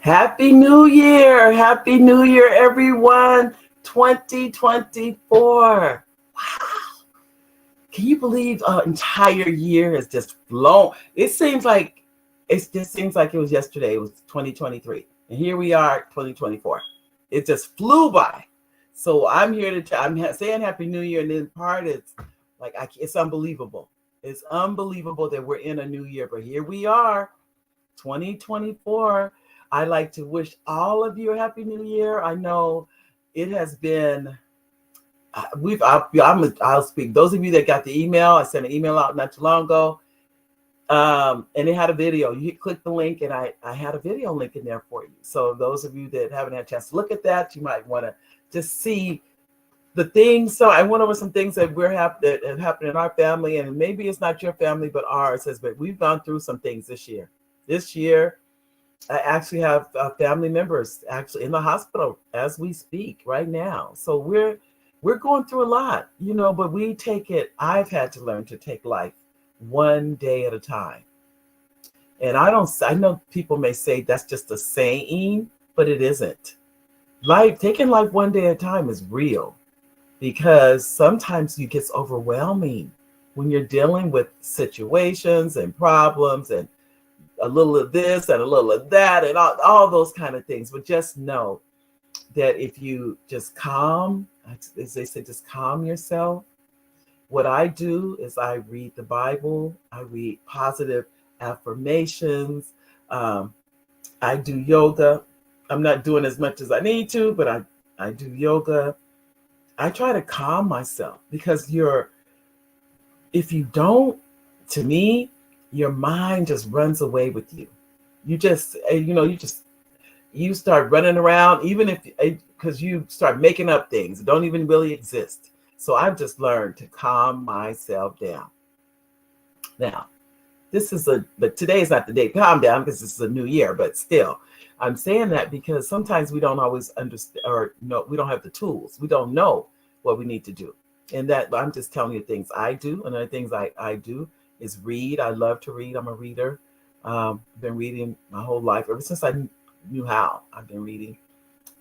Happy New Year. Happy New Year, everyone. 2024. Wow. Can you believe an entire year has just flown? It just seems like it was yesterday. It was 2023. And here we are, 2024. It just flew by. So I'm here I'm saying Happy New Year. And then part is it's unbelievable. It's unbelievable that we're in a new year. But here we are, 2024. I'd like to wish all of you a Happy New Year. I know it has been, I'll speak. Those of you that got the email, I sent an email out not too long ago, and it had a video. You click the link, and I had a video link in there for you. So those of you that haven't had a chance to look at that, you might want to just see the things. So I went over some things that that have happened in our family, and maybe it's not your family, but ours has been. We've gone through some things this year. This year, I actually have family members actually in the hospital as we speak right now. So we're going through a lot, but we take it. I've had to learn to take life one day at a time. And I know people may say that's just a saying, but it isn't. Taking life one day at a time is real, because sometimes it gets overwhelming when you're dealing with situations and problems and a little of this and a little of that and all those kind of things. But just know that if you just as they say, just calm yourself. What I do is I read the Bible. I read positive affirmations. I do yoga. I'm not doing as much as I need to, but I do yoga. I try to calm myself, because if you don't, to me, your mind just runs away with you. You start running around, even because you start making up things that don't even really exist. So I've just learned to calm myself down. Now, but today is not the day to calm down, because this is a new year, but still, I'm saying that because sometimes we don't always understand, or no, we don't have the tools. We don't know what we need to do. And that I'm just telling you things I do. And other things I do is read. I love to read. I'm a reader. I've been reading my whole life. Ever since I knew how, I've been reading.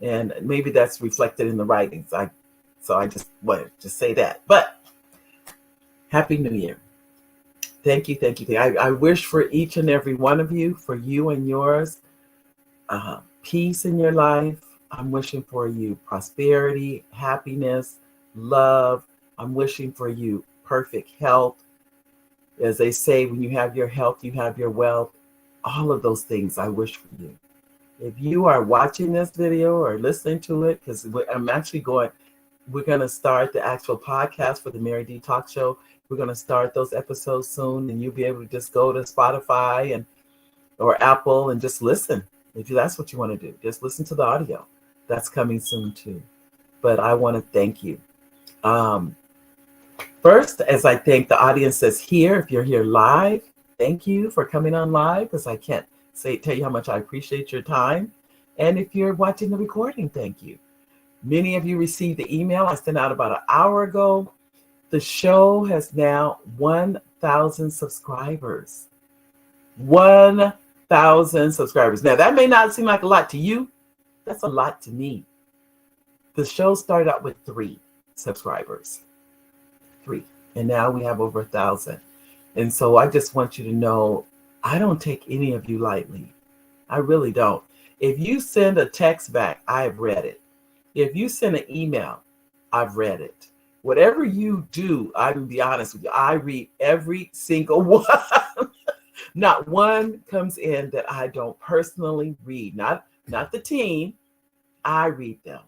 And maybe that's reflected in the writings. So I just wanted to say that. But Happy New Year. Thank you. I wish for each and every one of you, for you and yours, peace in your life. I'm wishing for you prosperity, happiness, love. I'm wishing for you perfect health. As they say, when you have your health, you have your wealth. All of those things I wish for you. If you are watching this video or listening to it, because we're going to start the actual podcast for the Mary D Talk Show. We're going to start those episodes soon, and you'll be able to just go to Spotify or Apple and just listen. If that's what you want to do, just listen to the audio. That's coming soon too. But I want to thank you. First, as I thank the audience that's here, if you're here live, thank you for coming on live, because I can't tell you how much I appreciate your time. And if you're watching the recording, thank you. Many of you received the email I sent out about an hour ago. The show has now 1,000 subscribers. 1,000 subscribers. Now, that may not seem like a lot to you. That's a lot to me. The show started out with 3 subscribers. 3. And now we have over 1,000. And so I just want you to know, I don't take any of you lightly. I really don't. If you send a text back, I've read it. If you send an email, I've read it. Whatever you do, I will be honest with you, I read every single one. Not one comes in that I don't personally read. Not the team. I read them,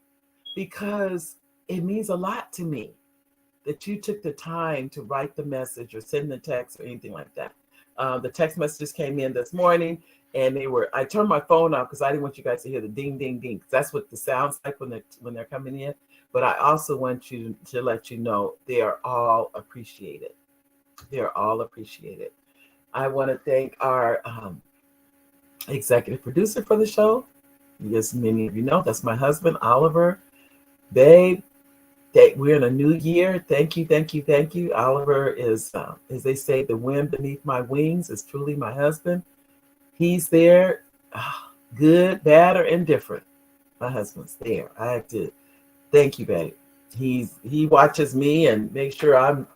because it means a lot to me that you took the time to write the message or send the text or anything like that. The text messages came in this morning, and I turned my phone off because I didn't want you guys to hear the ding, ding, ding. That's what the sounds like when they're coming in. But I also want you to let you know they are all appreciated. They are all appreciated. I want to thank our executive producer for the show. As many of you know, that's my husband, Oliver. Babe, we're in a new year. Thank you. Oliver is, as they say, the wind beneath my wings is truly my husband. He's there good, bad, or indifferent. My husband's there. I have to thank you, babe. He watches me and makes sure I'm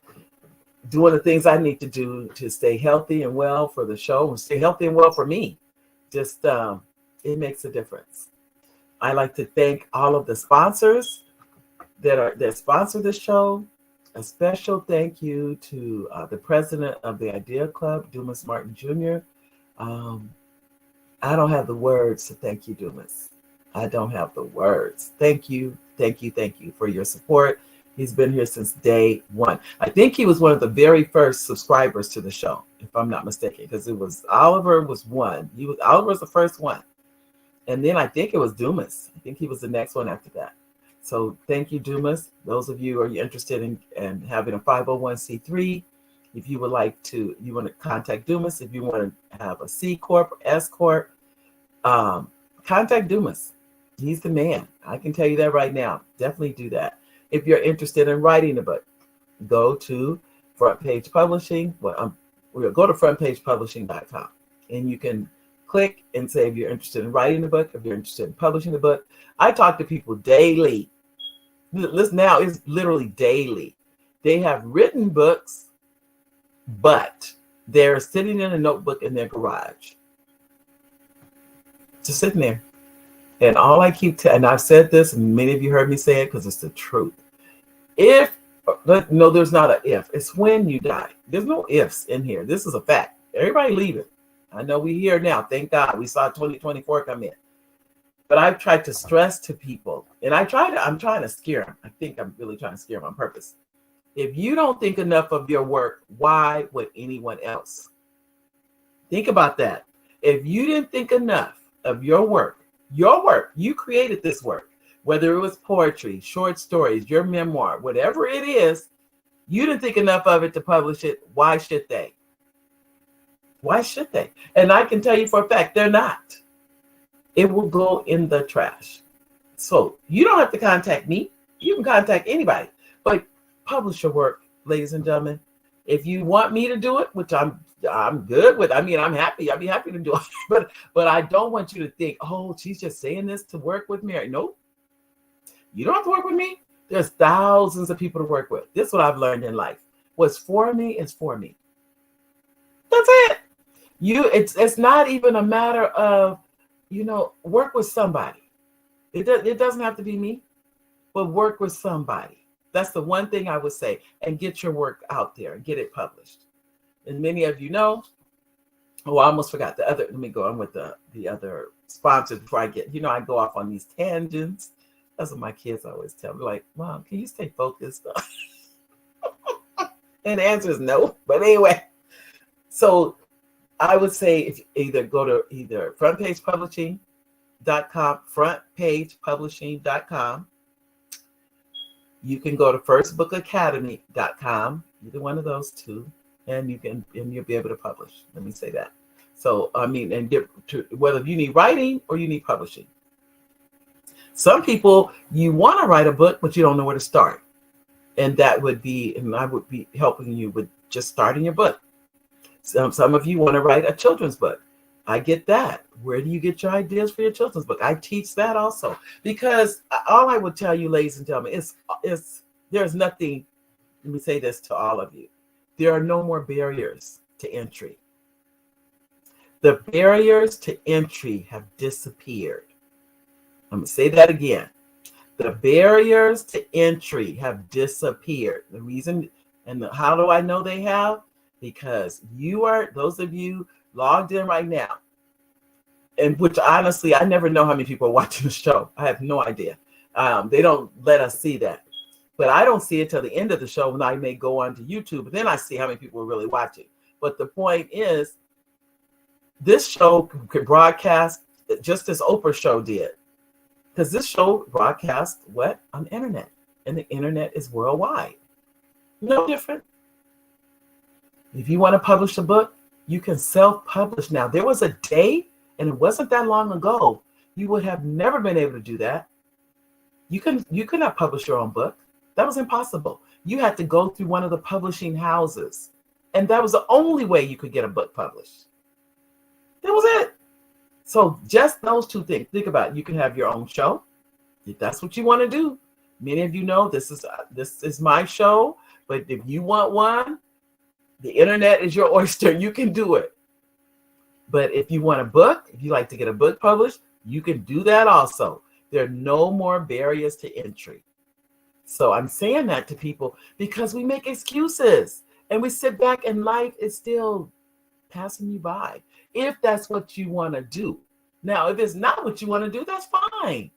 doing the things I need to do to stay healthy and well for the show and stay healthy and well for me. Just it makes a difference. I like to thank all of the sponsors that sponsor the show. A special thank you to the president of the Idea Club, Dumas Martin Jr. I don't have the words to thank you, Dumas. I don't have the words. Thank you, thank you, thank you for your support. He's been here since day one. I think he was one of the very first subscribers to the show, if I'm not mistaken, because it was Oliver was one. Oliver was the first one. And then I think it was Dumas. I think he was the next one after that. So thank you, Dumas. Those of you who are interested in having a 501c3, if you would like to, you want to contact Dumas. If you want to have a C Corp, S Corp, contact Dumas. He's the man. I can tell you that right now. Definitely do that. If you're interested in writing a book, go to Front Page Publishing. We'll go to frontpagepublishing.com, and you can click and say if you're interested in writing a book, if you're interested in publishing a book. I talk to people daily. Listen, now it's literally daily. They have written books, but they're sitting in a notebook in their garage, just sitting there. And all I keep and I've said this, and many of you heard me say it because it's the truth. No, there's not an if. It's when you die. There's no ifs in here. This is a fact. Everybody leaving. I know we're here now. Thank God. We saw 2024 come in. But I've tried to stress to people, and I'm trying to scare them. I think I'm really trying to scare them on purpose. If you don't think enough of your work, why would anyone else? Think about that. If you didn't think enough of your work, you created this work, whether it was poetry, short stories, your memoir, whatever it is, you didn't think enough of it to publish it. Why should they? Why should they? And I can tell you for a fact, they're not. It will go in the trash. So you don't have to contact me. You can contact anybody, but publish your work, ladies and gentlemen. If you want me to do it, which I'm good with. I mean, I'm happy. I'd be happy to do it. But I don't want you to think, oh, she's just saying this to work with me. Nope. You don't have to work with me. There's thousands of people to work with. This is what I've learned in life. What's for me is for me. That's it. It's not even a matter of, work with somebody. It doesn't have to be me, but work with somebody. That's the one thing I would say. And get your work out there and get it published. And many of you know, I almost forgot the other. Let me go on with the other sponsors before I get, I go off on these tangents. That's what my kids always tell me, like, Mom, can you stay focused? And the answer is no. But anyway, so I would say if either go to either frontpagepublishing.com, frontpagepublishing.com. You can go to firstbookacademy.com, either one of those two, and you'll be able to publish. Let me say that. So, and get to whether you need writing or you need publishing. Some people, you want to write a book, but you don't know where to start. And I would be helping you with just starting your book. Some of you want to write a children's book. I get that. Where do you get your ideas for your children's book? I teach that also. Because all I would tell you, ladies and gentlemen, is there's nothing, let me say this to all of you. There are no more barriers to entry. The barriers to entry have disappeared. I'm going to say that again. The barriers to entry have disappeared. The reason, how do I know they have? Because those of you logged in right now, and which honestly, I never know how many people are watching the show. I have no idea. They don't let us see that. But I don't see it till the end of the show when I may go onto YouTube, but then I see how many people are really watching. But the point is, this show could broadcast just as Oprah's show did. Because this show broadcasts on the internet. And the internet is worldwide. No different. If you want to publish a book, you can self-publish now. There was a day, and it wasn't that long ago, you would have never been able to do that. You could not publish your own book. That was impossible. You had to go through one of the publishing houses. And that was the only way you could get a book published. That was it. So just those two things. Think about it. You can have your own show if that's what you want to do. Many of you know this is my show, but if you want one, the internet is your oyster. You can do it. But if you want a book, if you like to get a book published, you can do that also. There are no more barriers to entry. So I'm saying that to people because we make excuses and we sit back and life is still passing you by. If that's what you want to do. Now, if it's not what you want to do, that's fine.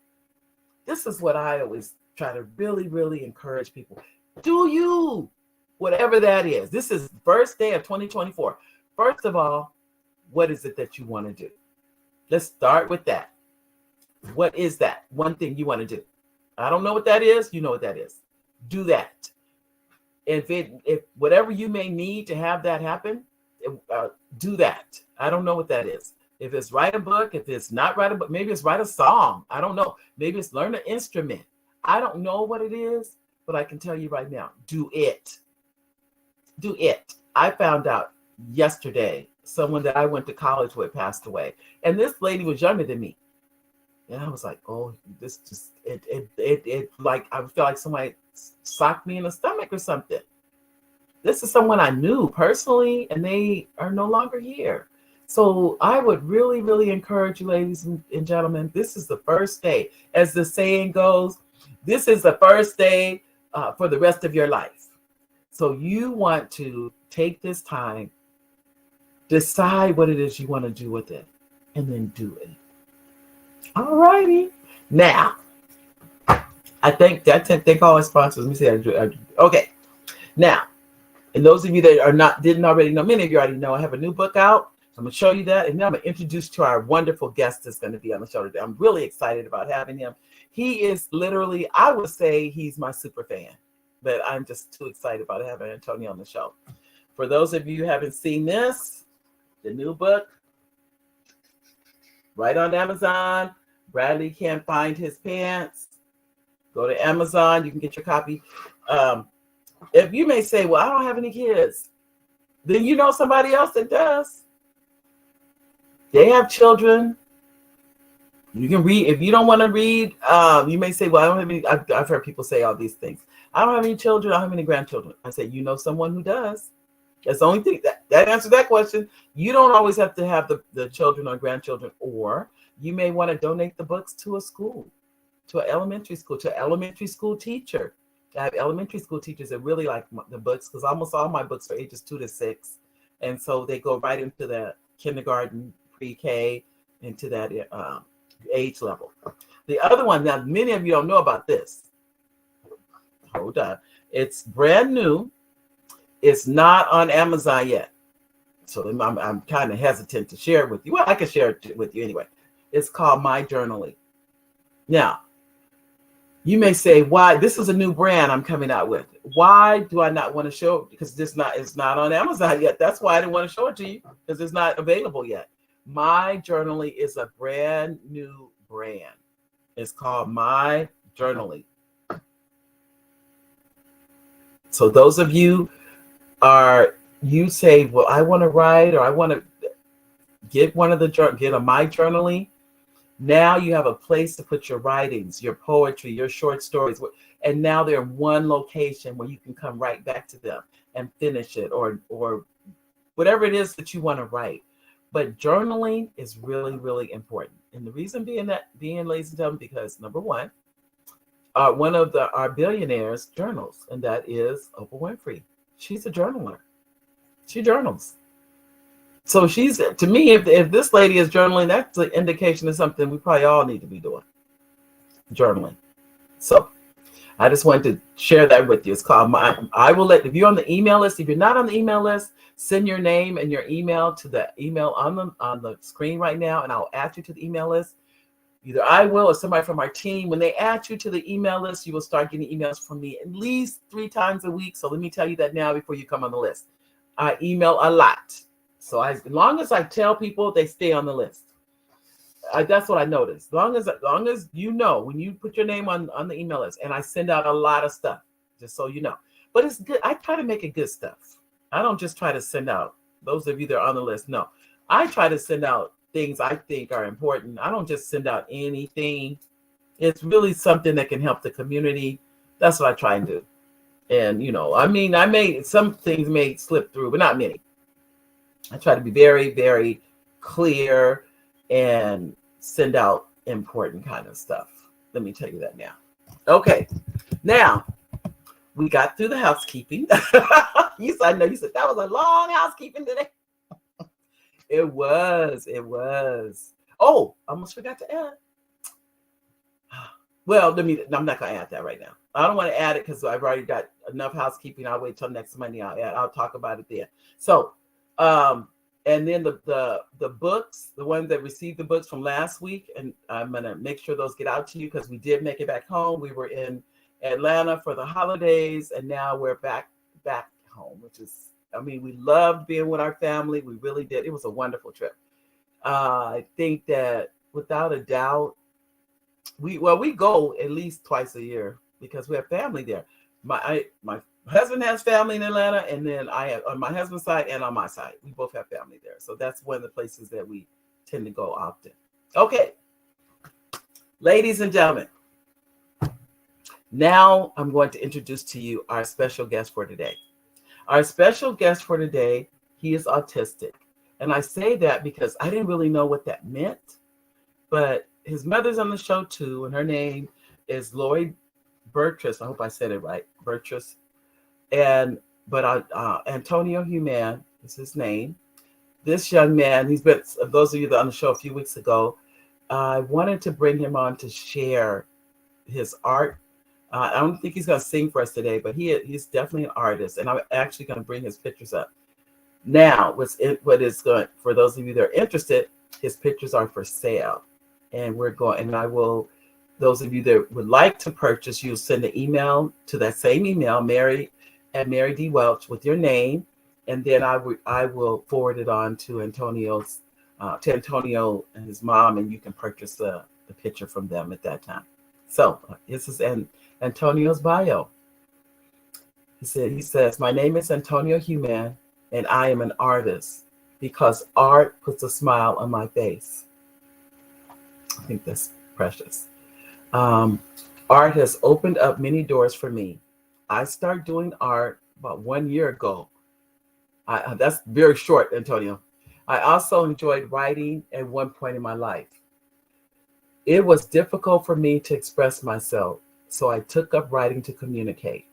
This is what I always try to really, really encourage people. Do you, whatever that is. This is the first day of 2024. First of all, what is it that you want to do? Let's start with that. What is that one thing you want to do? I don't know what that is. You know what that is. Do that. If whatever you may need to have that happen, do that. I don't know what that is. If it's write a book, if it's not write a book, maybe it's write a song. I don't know. Maybe it's learn an instrument. I don't know what it is, but I can tell you right now, do it. Do it. I found out yesterday, someone that I went to college with passed away. And this lady was younger than me. And I was like, oh, this just, it like, I felt like somebody socked me in the stomach or something. This is someone I knew personally, and they are no longer here. So I would really, really encourage you, ladies and gentlemen, this is the first day. As the saying goes, this is the first day for the rest of your life. So you want to take this time, decide what it is you want to do with it, and then do it. All righty. Now, I thank all our sponsors. Let me see. Okay. Now, and those of you that didn't already know, many of you already know, I have a new book out. I'm going to show you that. And then I'm going to introduce to our wonderful guest that's going to be on the show today. I'm really excited about having him. He is literally, I would say he's my super fan, but I'm just too excited about having Antonio on the show. For those of you who haven't seen this, the new book, right on Amazon, Bradley Can't Find His Pants. Go to Amazon. You can get your copy. If you may say, well, I don't have any kids, then you know somebody else that does. They have children. You can read. If you don't want to read, you may say, well, I don't have any. I've heard people say all these things. I don't have any children. I don't have any grandchildren. I say, you know someone who does. That's the only thing that answers that question. You don't always have to have the children or grandchildren, or you may want to donate the books to a school, to an elementary school, to an elementary school teacher. I have elementary school teachers that really like the books because almost all my books are ages 2 to 6. And so they go right into the kindergarten, pre-K, into that age level. The other one, now many of you don't know about this. Hold on. It's brand new. It's not on Amazon yet. So I'm kind of hesitant to share it with you. Well, I can share it with you anyway. It's called My Journaling. Now, you may say, why? This is a new brand I'm coming out with. Why do I not want to show it? Because it's not on Amazon yet. That's why I didn't want to show it to you, because it's not available yet. My Journaling is a brand new brand. It's called My Journaling. So those of you you say, well, I want to write, or I want to get a My Journaling. Now you have a place to put your writings, your poetry, your short stories. And now they're in one location where you can come right back to them and finish it, or whatever it is that you want to write. But journaling is really, really important. And the reason being, ladies and gentlemen, because number one, one of our billionaires journals, and that is Oprah Winfrey. She's a journaler. She journals. So to me, if this lady is journaling, that's an indication of something we probably all need to be doing. Journaling. So I just wanted to share that with you. It's called if you're on the email list, if you're not on the email list, send your name and your email to the email on the screen right now, and I'll add you to the email list. Either I will or somebody from our team. When they add you to the email list, you will start getting emails from me at least 3 times a week. So let me tell you that now before you come on the list. I email a lot. So as long as I tell people, they stay on the list. That's what I noticed. As long as you know, when you put your name on the email list, and I send out a lot of stuff, just so you know. But it's good. I try to make it good stuff. I don't just try to send out those of you that are on the list. No, I try to send out things I think are important. I don't just send out anything. It's really something that can help the community. That's what I try and do. And I mean, I made some things may slip through, but not many. I try to be very, very clear and send out important kind of stuff. Let me tell you that now. Okay, now we got through the housekeeping. I know you said that was a long housekeeping today. It was. Oh, I almost forgot to add. Well, I'm not going to add that right now. I don't want to add it because I've already got enough housekeeping. I'll wait till next Monday. I'll talk about it then. So, and then the books, the ones that received the books from last week, and I'm going to make sure those get out to you because we did make it back home. We were in Atlanta for the holidays, and now we're back home, which is, I mean, we loved being with our family. We really did. It was a wonderful trip. I think that without a doubt, we go at least twice a year because we have family there. My husband has family in Atlanta, and then I have on my husband's side and on my side. We both have family there. So that's one of the places that we tend to go often. Okay. Ladies and gentlemen, now I'm going to introduce to you our special guest for today. Our special guest for today, he is autistic. And I say that because I didn't really know what that meant, but his mother's on the show too, and her name is Lori Burtress. I hope I said it right, Burtress. But Antonio Humann is his name. This young man, he's been, those of you that are on the show a few weeks ago, I wanted to bring him on to share his art. I don't think he's going to sing for us today, but he's definitely an artist, and I'm actually going to bring his pictures up. Now, for those of you that are interested, his pictures are for sale. And those of you that would like to purchase, you'll send an email to that same email, Mary@Mary D. Welch, with your name. And then I will forward it on to Antonio and his mom, and you can purchase the picture from them at that time. So this is Antonio's bio. He says, my name is Antonio Humann, and I am an artist because art puts a smile on my face. I think that's precious. Art has opened up many doors for me. I started doing art about 1 year ago. That's very short, Antonio. I also enjoyed writing at one point in my life. It was difficult for me to express myself, so I took up writing to communicate.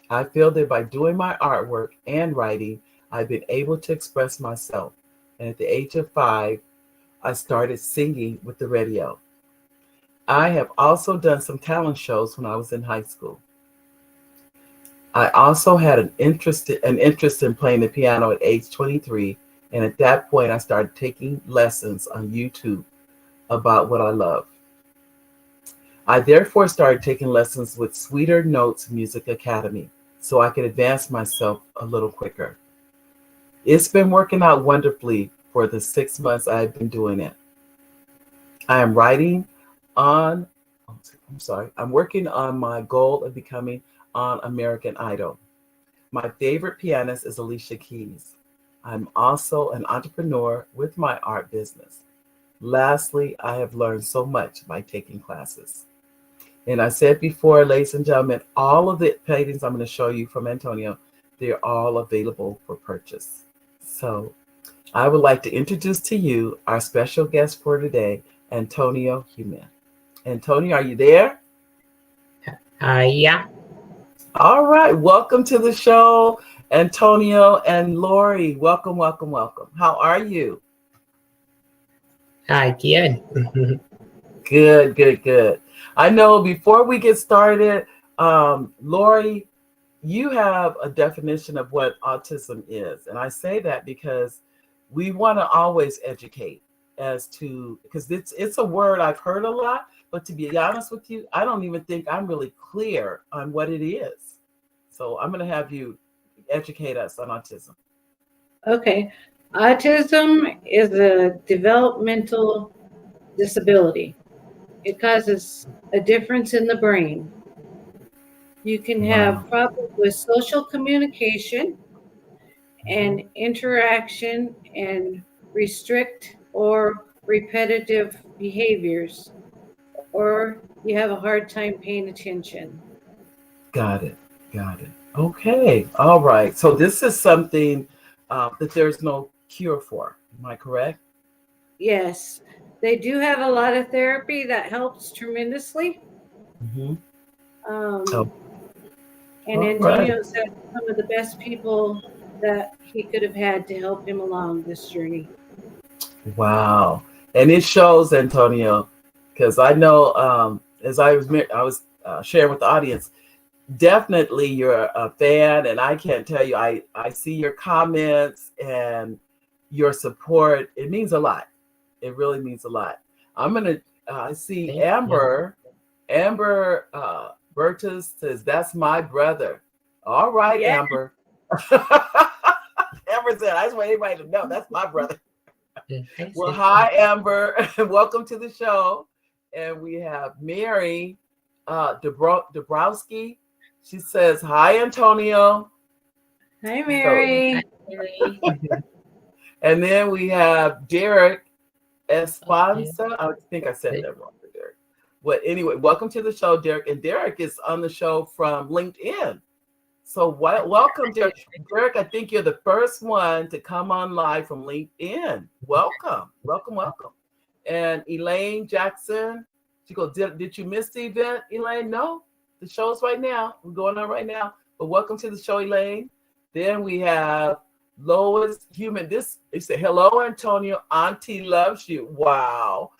I feel that by doing my artwork and writing, I've been able to express myself. And at the age of 5, I started singing with the radio. I have also done some talent shows when I was in high school. I also had an interest in playing the piano at age 23, and at that point I started taking lessons on YouTube about what I love. I therefore started taking lessons with Sweeter Notes Music Academy so I could advance myself a little quicker. It's been working out wonderfully for the 6 months I've been doing it. I'm working on my goal of becoming on American Idol. My favorite pianist is Alicia Keys. I'm also an entrepreneur with my art business. Lastly, I have learned so much by taking classes. And I said before, ladies and gentlemen, all of the paintings I'm going to show you from Antonio, they're all available for purchase. So I would like to introduce to you our special guest for today, Antonio Humann. Antonio, are you there? Yeah. All right. Welcome to the show, Antonio and Lori. Welcome. How are you? Good. Good. I know before we get started, Lori, you have a definition of what autism is. And I say that because we want to always educate because it's a word I've heard a lot, but to be honest with you, I don't even think I'm really clear on what it is. So I'm going to have you educate us on autism. Okay. Autism is a developmental disability. It causes a difference in the brain. You can have problems with social communication and interaction and restrict or repetitive behaviors, or you have a hard time paying attention. Got it. Got it. Okay. All right. So this is something that there's no cure for. Am I correct? Yes, they do have a lot of therapy that helps tremendously. Mm-hmm. Oh, Um, and all right. Antonio's had some of the best people that he could have had to help him along this journey. Wow. And it shows, Antonio, because I know as I was sharing with the audience, definitely you're a fan, and I can't tell you, I see your comments and your support. It means a lot. It really means a lot. I'm gonna I see Thank you. Amber Burtis says that's my brother. All right, Yeah. Amber. Amber said, I just want everybody to know that's my brother. Hi, Well, sister. hi, Amber. Welcome to the show. And we have Mary Dabrowski. She says, hi, Antonio. Hi, So, Mary. Mary. and then we have Derek Espanza. I think I said that wrong, Derek. But anyway, welcome to the show, Derek. And Derek is on the show from LinkedIn. So welcome, Derek. Derek, I think you're the first one to come on live from LinkedIn. Welcome, welcome, welcome. And Elaine Jackson, she goes, did you miss the event, Elaine? No, the show's right now. We're going on right now. But welcome to the show, Elaine. Then we have Lois Human. They say, hello, Antonio. Auntie loves you. Wow.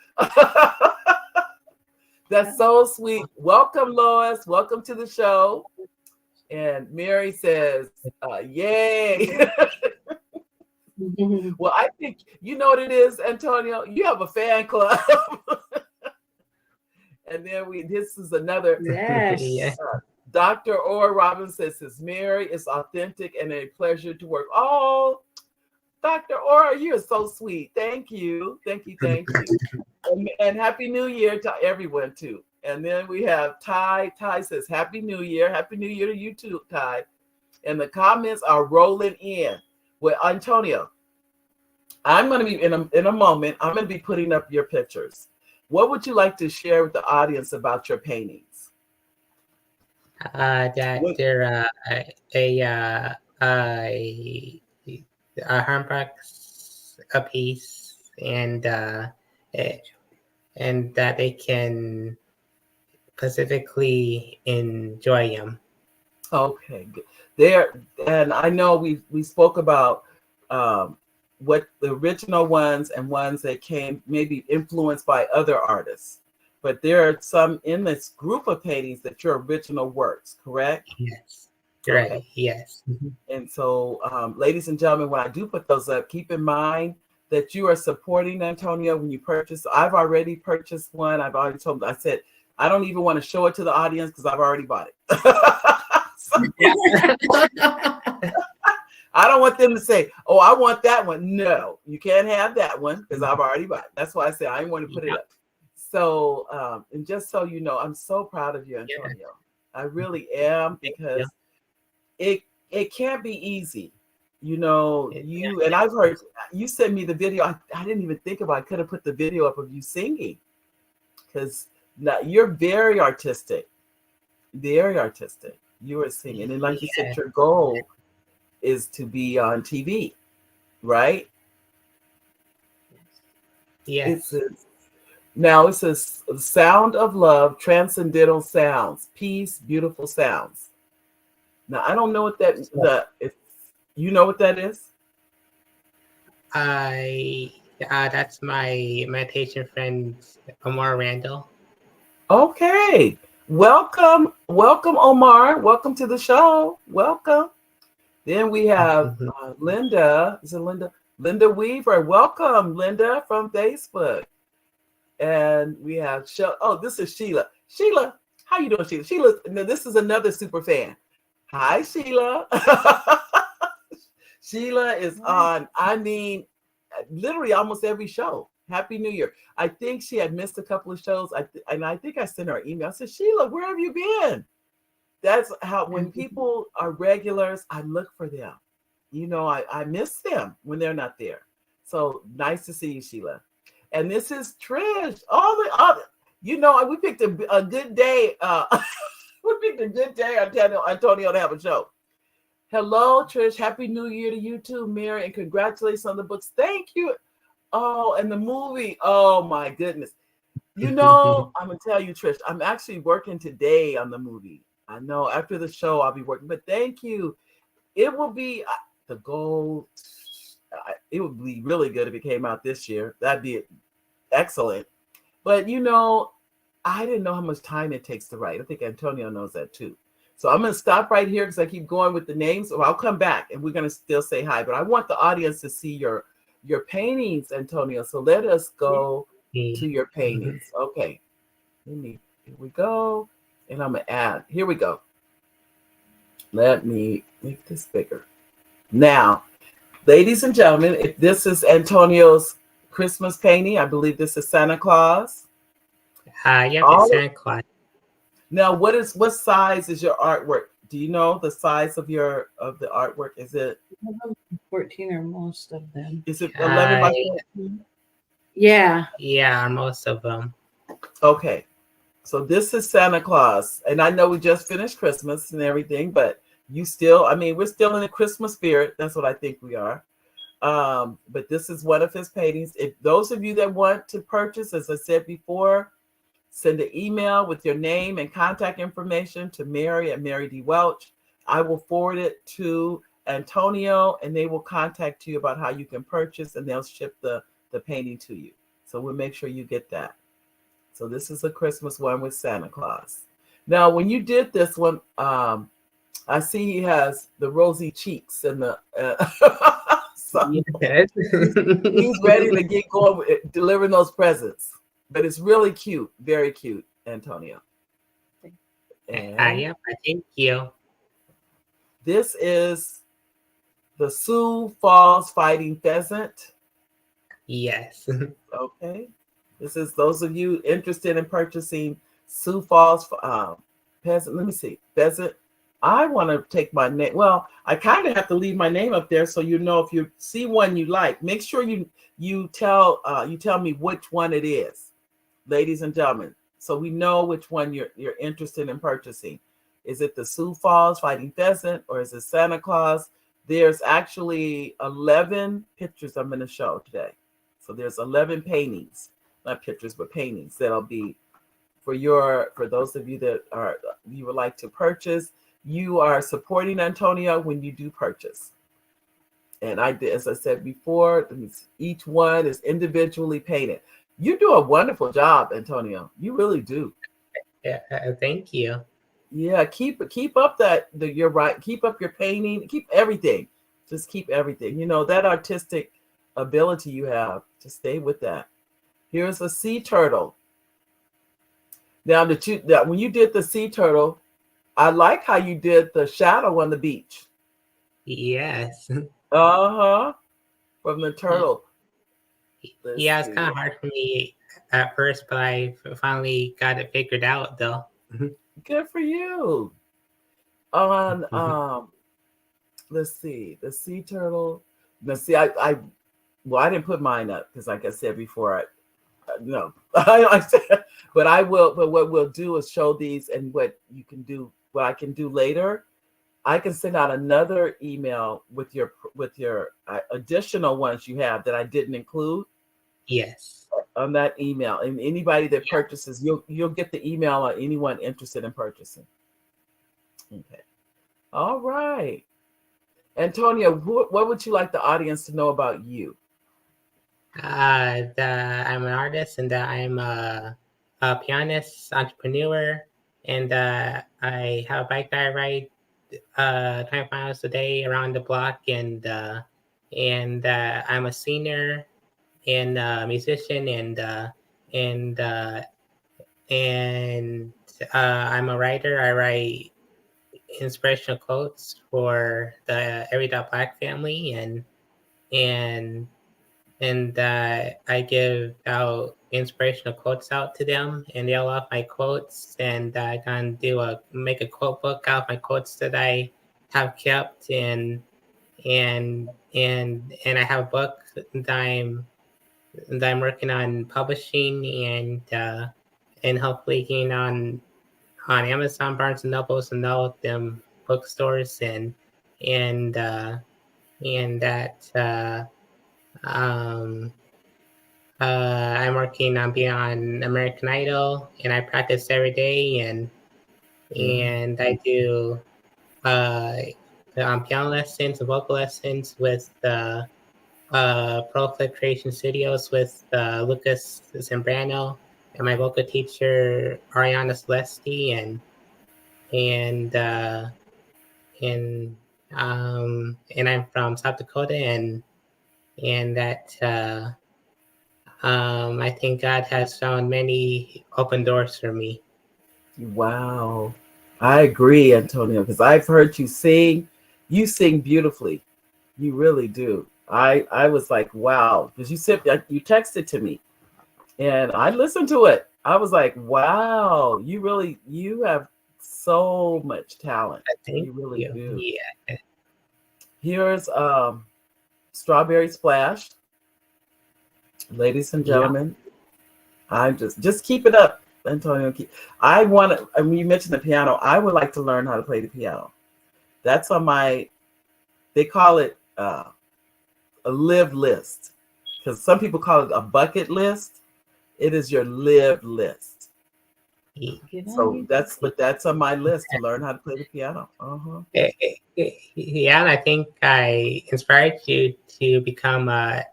That's so sweet. Welcome, Lois. Welcome to the show. And Mary says, yay. Well, I think you know what it is, Antonio. You have a fan club. And then this is another. Yes. Yeah. Dr. Orr Robbins says, Mary is authentic and a pleasure to work. Oh, Dr. Orr, you're so sweet. Thank you. Thank you. Thank you. And Happy New Year to everyone, too. And then we have Ty. Ty says, Happy New Year. Happy New Year to you, too, Ty. And the comments are rolling in. Well, Antonio, I'm going to be, in a moment, I'm going to be putting up your pictures. What would you like to share with the audience about your paintings? That they're a handbags a piece, and that they can specifically enjoy them. Okay, good. There, and I know we spoke about what the original ones and ones that came maybe influenced by other artists, but there are some in this group of paintings that your original works, correct? Yes. Okay. Right. Yes. And so, ladies and gentlemen, when I do put those up, keep in mind that you are supporting Antonio when you purchase. I've already purchased one. I've already told them, I said, I don't even want to show it to the audience because I've already bought it. I don't want them to say, oh, I want that one. No, you can't have that one because I've already bought it. That's why I said I didn't want to put it up. So, and just so you know, I'm so proud of you, Antonio. Yeah. I really am, because it can't be easy. You know, and I've heard you sent me the video. I didn't even think about it. I could have put the video up of you singing, because you're very artistic. Very artistic. You are singing. And like you said, your goal is to be on TV, right? Yes. Now it says sound of love, transcendental sounds, peace, beautiful sounds. Now I don't know what if you know what that is. That's my meditation friend, Omar Randall. Okay. Welcome, Omar. Welcome to the show. Welcome. Then we have Linda. Is it Linda? Linda Weaver. Welcome, Linda, from Facebook. And we have this is Sheila. Sheila, how you doing, Sheila? Sheila, no, this is another super fan. Hi, Sheila. Sheila is on, literally almost every show. Happy New Year. I think she had missed a couple of shows. And I think I sent her an email. I said, Sheila, where have you been? That's how, when people are regulars, I look for them. You know, I miss them when they're not there. So nice to see you, Sheila. And this is Trish. All the other, we picked a good day. We picked a good day, Antonio, to have a show. Hello, Trish. Happy New Year to you too, Mary, and congratulations on the books. Thank you. Oh, and the movie. Oh my goodness. I'm gonna tell you, Trish, I'm actually working today on the movie. I know after the show I'll be working, but thank you. It will be the goal. It would be really good if it came out this year. That'd be excellent. But I didn't know how much time it takes to write. I think Antonio knows that too. So I'm going to stop right here because I keep going with the names. So I'll come back and we're going to still say hi. But I want the audience to see your paintings, Antonio. So let us go to your paintings. Okay. Here we go. And I'm going to add. Here we go. Let me make this bigger. Now, ladies and gentlemen, if this is Antonio's Christmas painting, I believe this is Santa Claus. Yeah, it's Santa Claus. Now, what size is your artwork? Do you know the size of the artwork? Is it 14 or most of them? Is it 11 by 14? Yeah. Yeah, most of them. Okay. So this is Santa Claus. And I know we just finished Christmas and everything, but we're still in the Christmas spirit. That's what I think we are. But this is one of his paintings. If those of you that want to purchase, as I said before, send an email with your name and contact information to Mary at Mary D. Welch. I will forward it to Antonio and they will contact you about how you can purchase and they'll ship the painting to you. So we'll make sure you get that. So this is a Christmas one with Santa Claus. Now, when you did this one, I see he has the rosy cheeks and the so Yes. he's ready to get going with delivering those presents. But it's really cute, very cute, Antonio. And Yeah, thank you. this is the Sioux Falls Fighting Pheasant. Yes. Okay. This is those of you interested in purchasing Sioux Falls pheasant. Let me see. Pheasant. I want to take my name. Well, I kind of have to leave my name up there so if you see one you like, make sure you tell me which one it is, ladies and gentlemen, so we know which one you're interested in purchasing. Is it the Sioux Falls Fighting Pheasant or is it Santa Claus? There's actually 11 pictures I'm going to show today. So there's 11 paintings, not pictures, but paintings that'll be for those of you that you would like to purchase. You are supporting Antonio when you do purchase. And I did, as I said before, each one is individually painted. You do a wonderful job, Antonio. You really do. Yeah, thank you. Yeah, keep up you're right. Keep up your painting. Keep everything. Just keep everything. That artistic ability you have. Just stay with that. Here's a sea turtle. Now, when you did the sea turtle, I like how you did the shadow on the beach. Yes. Uh-huh. From the turtle. Yeah, it's kind of hard for me at first, but I finally got it figured out though. Good for you. On let's see, the sea turtle. Let's see, I didn't put mine up because like I said before, no. I said, but I will, but what we'll do is show these and what I can do later. I can send out another email with your additional ones you have that I didn't include. Yes. On that email, and anybody that purchases, you'll get the email on anyone interested in purchasing. Okay. All right. Antonio, what would you like the audience to know about you? That I'm an artist and that I'm a pianist, entrepreneur, and I have a bike that I ride 25 miles a day around the block, and I'm a singer and a musician, and I'm a writer. I write inspirational quotes for the Every Black family, and I give out inspirational quotes out to them, and they all love my quotes. And I can make a quote book out of my quotes that I have kept, and I have a book that that I'm working on publishing and hopefully getting on Amazon, Barnes and Nobles, and all of them bookstores, and that um, I'm working on being on American Idol, and I practice every day, and I do piano lessons and vocal lessons with Pro Flip Creation Studios with Lucas Zambrano and my vocal teacher Ariana Celesti, and and and I'm from South Dakota, and that I think God has found many open doors for me. Wow. I agree, Antonio, because I've heard you sing. You sing beautifully. You really do. I was like, wow, because you texted to me and I listened to it. I was like, wow, you have so much talent. Thank You really you. do. Yeah. Here's Strawberry Splash. Ladies and Yeah. gentlemen, I'm just keep it up, Antonio. I want to. I mean, you mentioned the piano. I would like to learn how to play the piano. That's on my. They call it a live list, because some people call it a bucket list. It is your live list. So that's on my list to learn how to play the piano. Yeah, and I think I inspired you to become a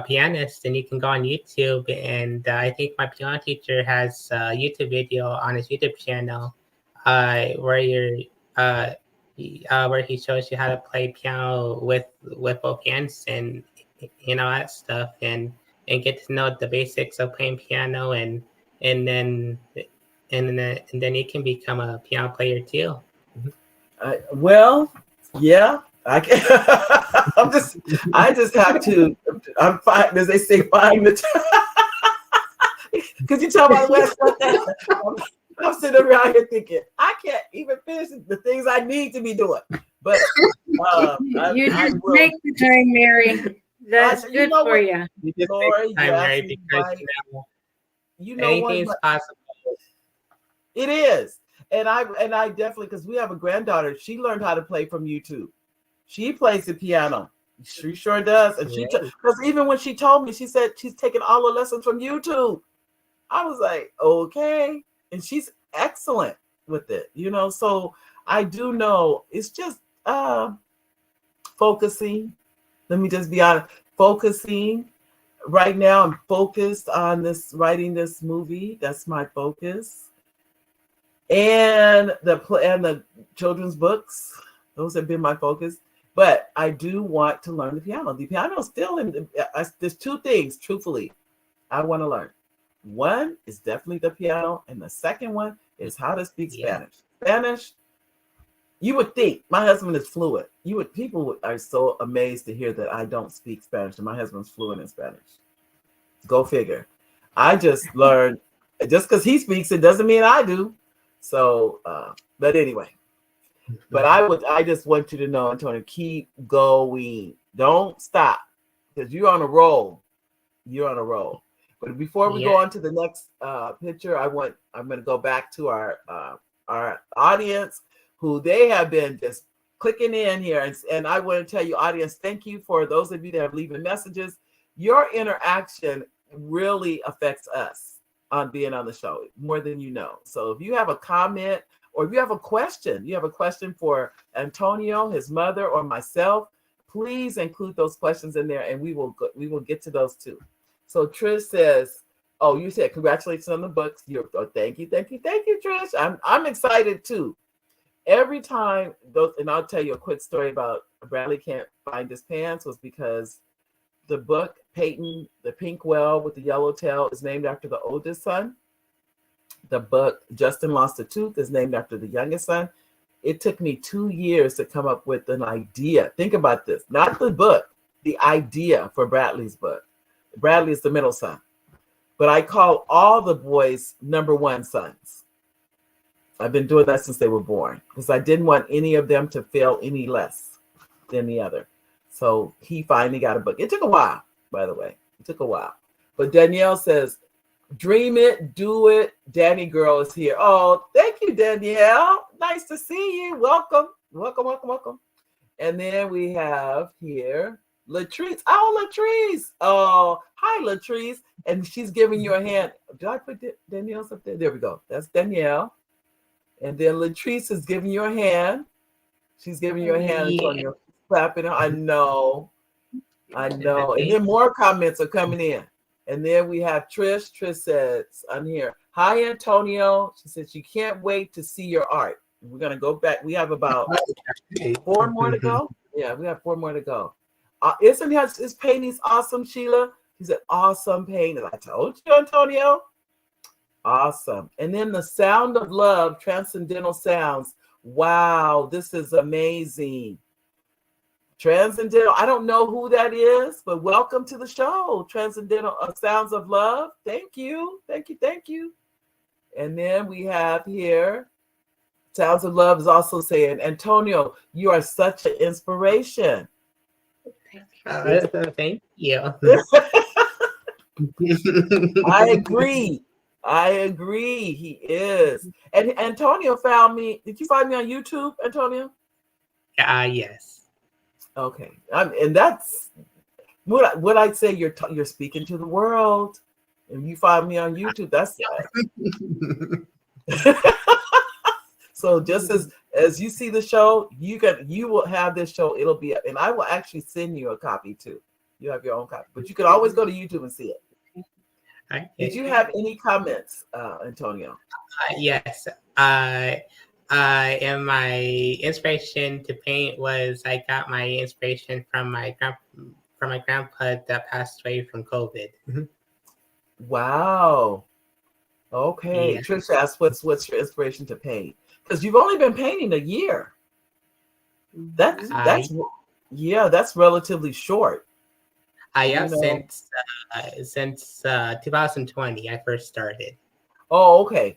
pianist, and you can go on YouTube. And I think my piano teacher has a YouTube video on his YouTube channel, where where he shows you how to play piano with both hands and that stuff, and get to know the basics of playing piano, and then and then you can become a piano player too. Well, yeah. I can. I just have to. I'm fine, as they say, find the. Because you tell by the way I said that, I'm sitting around here thinking I can't even finish the things I need to be doing. But you just make the time, Mary. That's good for you. Lori, I'm right, because right. You know anything what? is possible. It is. And I definitely, because we have a granddaughter, she learned how to play from YouTube. She plays the piano. She sure does. And because even when she told me, she said she's taking all the lessons from YouTube. I was like, okay. And she's excellent with it, So I do know it's just focusing. Let me just be honest. Focusing. Right now, I'm focused on writing this movie. That's my focus. And the children's books. Those have been my focus. But I do want to learn the piano. The piano is still there's two things, truthfully, I want to learn. One is definitely the piano, and the second one is how to speak Spanish. Spanish, you would think my husband is fluent. People are so amazed to hear that I don't speak Spanish, and my husband's fluent in Spanish. Go figure. I just learned, just because he speaks it doesn't mean I do. So, but anyway. But I just want you to know, Antonio, keep going. Don't stop, because you're on a roll. You're on a roll. But before we go on to the next picture, I'm going to go back to our audience, who they have been just clicking in here. And I want to tell you, audience, thank you for those of you that have leaving messages. Your interaction really affects us on being on the show more than you know. So if you have a comment, or if you have a question for Antonio, his mother, or myself, please include those questions in there, and we will get to those too. So Trish says, "Oh, you said congratulations on the books." Thank you, Trish. I'm excited too. Every time and I'll tell you a quick story about Bradley Can't Find His Pants, was because the book Peyton, the Pink Well with the Yellow Tail, is named after the oldest son. The book Justin Lost a Tooth is named after the youngest son. It took me 2 years to come up with an idea. Think about this, not the book, the idea for Bradley's book. Bradley is the middle son, but I call all the boys number one sons. I've been doing that since they were born, because I didn't want any of them to feel any less than the other. So he finally got a book. It took a while, by the way. It took a while. But Danielle says, dream it, do it. Danny girl is here. Oh, thank you, Danielle. Nice to see you. Welcome. Welcome, welcome, welcome. And then we have here Latrice. Oh, Latrice. Oh, hi, Latrice. And she's giving you a hand. Did I put Danielle's up there? There we go. That's Danielle. And then Latrice is giving you a hand. She's giving you a hand, Antonio. Clapping. I know. And then more comments are coming in. And then we have Trish. Trish says, I'm here. Hi, Antonio. She says, she can't wait to see your art. We're going to go back. We have about 4 more to go. Yeah, we have 4 more to go. Isn't his paintings awesome, Sheila? He said, awesome painting. I told you, Antonio. Awesome. And then the Sound of Love, Transcendental Sounds. Wow, this is amazing. Transcendental. I don't know who that is, but welcome to the show. Transcendental Sounds of Love. Thank you. Thank you. Thank you. And then we have here, Sounds of Love is also saying, Antonio, you are such an inspiration. Thank you. I agree. I agree. He is. And Antonio found me. Did you find me on YouTube, Antonio? Yes. Okay. And that's what I'd say. You're speaking to the world. And you find me on YouTube. That's so just as you see the show, you will have this show. It'll be up, and I will actually send you a copy too. You have your own copy, but you can always go to YouTube and see it. Did you have any comments, Antonio? Yes. And my inspiration to paint was I got my inspiration from my grandpa that passed away from COVID. Wow. Okay. Yeah. Trish asked, "What's your inspiration to paint?" Because you've only been painting a year. That's relatively short. Since 2020, I first started. Oh, okay.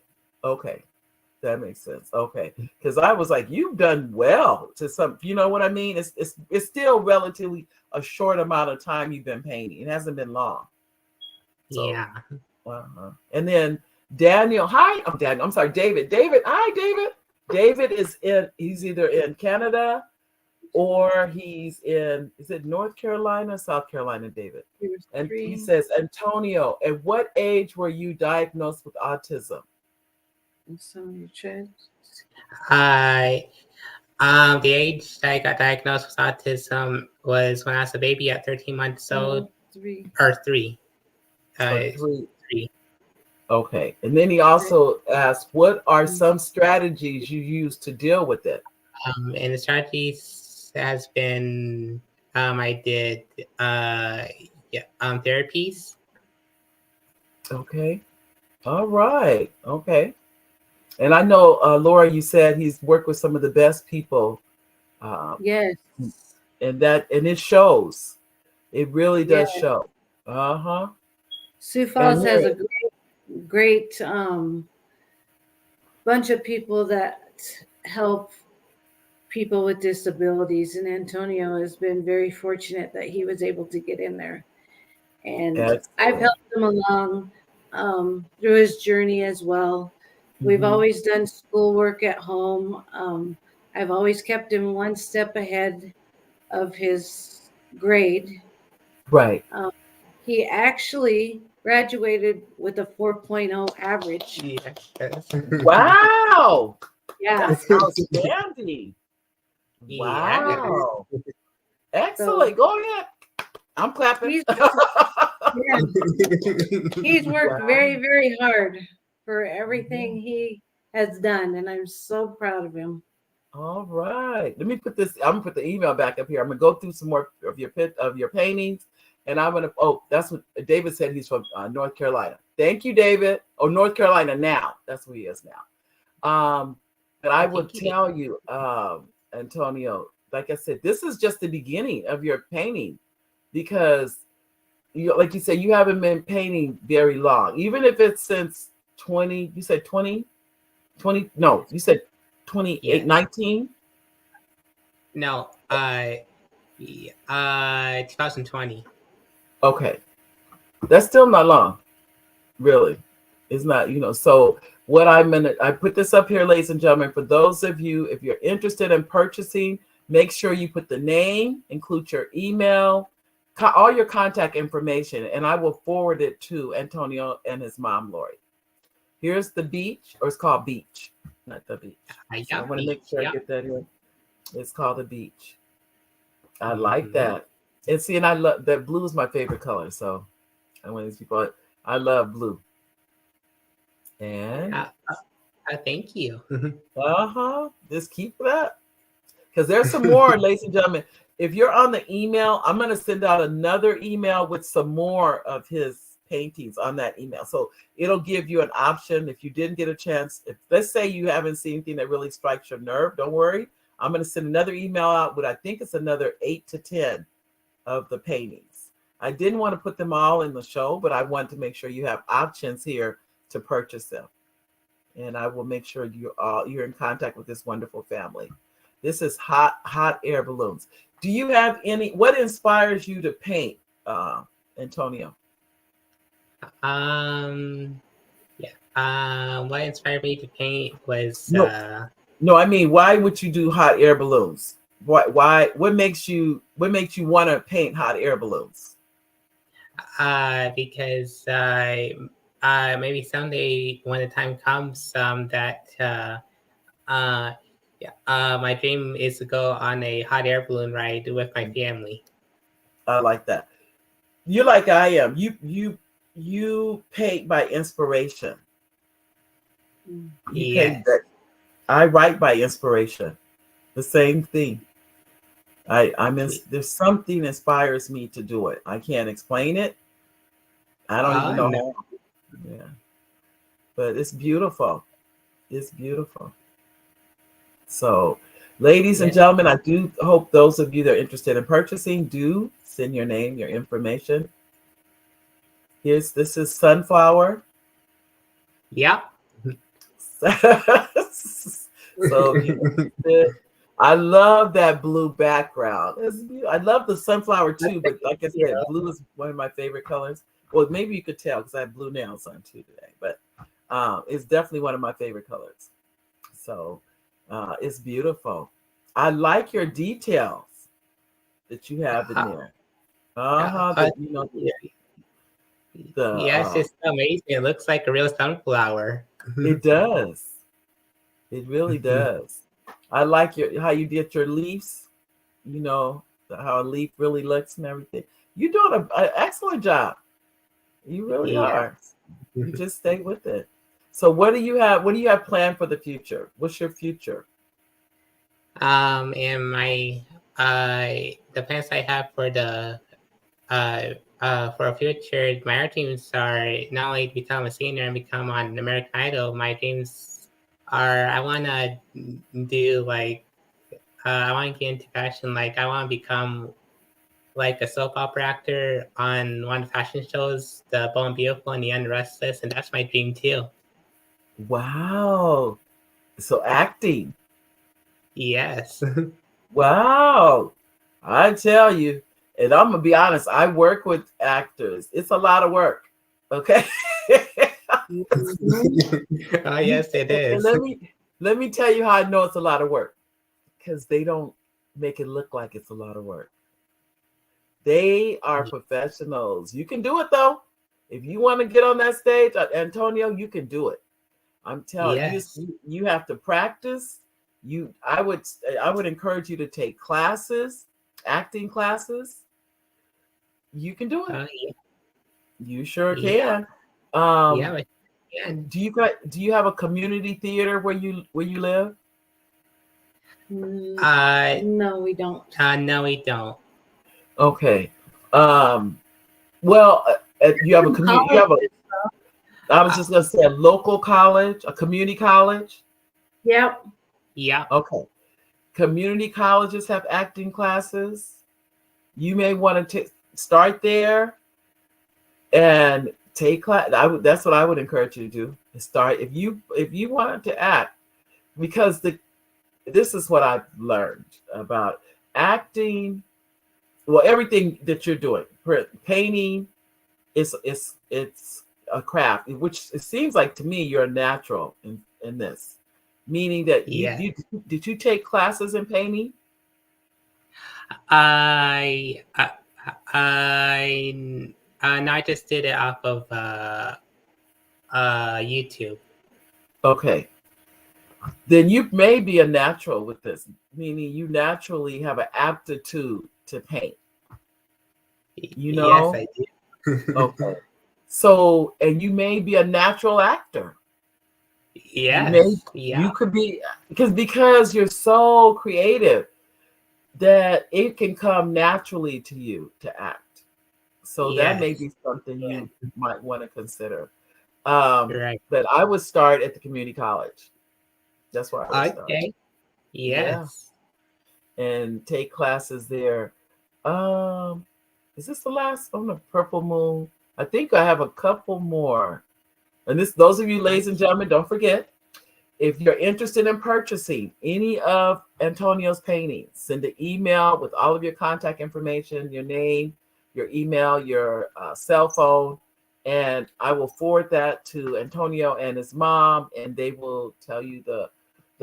That makes sense. Okay, because I was like, you've done well to some. You know what I mean? It's still relatively a short amount of time you've been painting. It hasn't been long. So, yeah. And then Daniel. Hi, I'm Daniel. I'm sorry, David. Hi, David. David he's either in Canada or he's in, is it North Carolina, South Carolina, David? And he says, Antonio, at what age were you diagnosed with autism? And some of your checks. The age I got diagnosed with autism was when I was a baby at 13 months old. 3. Three. Okay. And then he also asked, what are some strategies you use to deal with it? And the strategies has been, I did therapies. Okay. All right. Okay. And I know, Laura, you said he's worked with some of the best people. Yes. And it shows. It really does show. Sioux Falls has a great bunch of people that help people with disabilities, and Antonio has been very fortunate that he was able to get in there. And I've helped him along through his journey as well. We've always done schoolwork at home. I've always kept him one step ahead of his grade. Right. He actually graduated with a 4.0 average. Yes. Wow. Yeah. That's outstanding. Wow. Excellent. So, go ahead. I'm clapping. He's worked very, very hard for everything he has done, and I'm so proud of him. All right. Let me put this. I'm gonna put the email back up here. I'm gonna go through some more of your paintings, and I'm gonna. Oh, that's what David said. He's from North Carolina. Thank you, David. Oh, North Carolina now. That's who he is now. But I would tell you, Antonio, like I said, this is just the beginning of your painting, because like you said, you haven't been painting very long. Even if it's since 20, you said 20, no, you said 28, 19? No, 2020. Okay. That's still not long, really. It's not, so what I put this up here, ladies and gentlemen, for those of you, if you're interested in purchasing, make sure you put the name, include your email, all your contact information, and I will forward it to Antonio and his mom, Lori. Here's the beach, or it's called beach, not the beach. So I want to make sure I get that in. It's called the beach. I like that. And see, and I love that blue is my favorite color. So I'm one of these people. I love blue. And thank you. Just keep that. Because there's some more, ladies and gentlemen. If you're on the email, I'm going to send out another email with some more of his paintings on that email. So it'll give you an option if you didn't get a chance. If let's say you haven't seen anything that really strikes your nerve, don't worry. I'm going to send another email out with I think it's another 8 to 10 of the paintings. I didn't want to put them all in the show, but I want to make sure you have options here to purchase them. And I will make sure you're in contact with this wonderful family. This is hot air balloons. Do you have what inspires you to paint, Antonio? What inspired me to paint was no, I mean, why would you do hot air balloons? What makes you want to paint hot air balloons? Because maybe someday when the time comes my dream is to go on a hot air balloon ride with my family. I like that. You're like I am. You paint by inspiration. I write by inspiration. The same thing. There's something inspires me to do it. I can't explain it. I don't even know how. Yeah. But it's beautiful. It's beautiful. So, ladies and gentlemen, I do hope those of you that are interested in purchasing do send your name, your information. This is sunflower. Yeah. So I love that blue background. I love the sunflower too, but like I said, blue is one of my favorite colors. Well, maybe you could tell because I have blue nails on too today, but it's definitely one of my favorite colors. So it's beautiful. I like your details that you have in there. Yes, it's amazing. It looks like a real sunflower. It does. It really does. I like how you did your leaves. How a leaf really looks and everything. You're doing an excellent job. You really are. You just stay with it. So what do you have? What do you have planned for the future? What's your future? And my the plans I have for the for a future, my art dreams are not only to become a singer and become on American Idol. My dreams are I want to do I want to get into fashion. I want to become like a soap opera actor on one of the fashion shows, The Bold and Beautiful and The Young and Restless, and that's my dream too. Wow. So acting. Yes. Wow. I tell you, and I'm gonna be honest, I work with actors. It's a lot of work. Okay. Oh yes, it is. And let me tell you how I know it's a lot of work. Because they don't make it look like it's a lot of work. They are professionals. You can do it though. If you want to get on that stage, Antonio, you can do it. I'm telling you, you have to practice. I would encourage you to take classes, acting classes. You can do it. You sure can. Do you have a community theater where you live? No, we don't. No, we don't. Okay. Well, you have a community. I was just gonna say a local college, a community college. Yep. Yeah. Okay. Community colleges have acting classes. You may want to start there and take class. That's what I would encourage you to do. Start if you wanted to act, because this is what I've learned about acting. Well, everything that you're doing, painting, it's a craft, which it seems like to me you're a natural in this, meaning that you did you take classes in painting? I no, I just did it off of YouTube. Okay. Then you may be a natural with this, meaning you naturally have an aptitude to paint. You know? Yes, I do. Okay. So, and you may be a natural actor. Yes. You could be, because you're so creative that it can come naturally to you to act. So that may be something you might want to consider. Right. But I would start at the community college. That's where I would start. Okay. Yes. Yeah. And take classes there. Is this the last on the Purple Moon? I think I have a couple more. And those of you, ladies and gentlemen, don't forget, if you're interested in purchasing any of Antonio's paintings, send an email with all of your contact information, your name, your email, your cell phone, and I will forward that to Antonio and his mom, and they will tell you the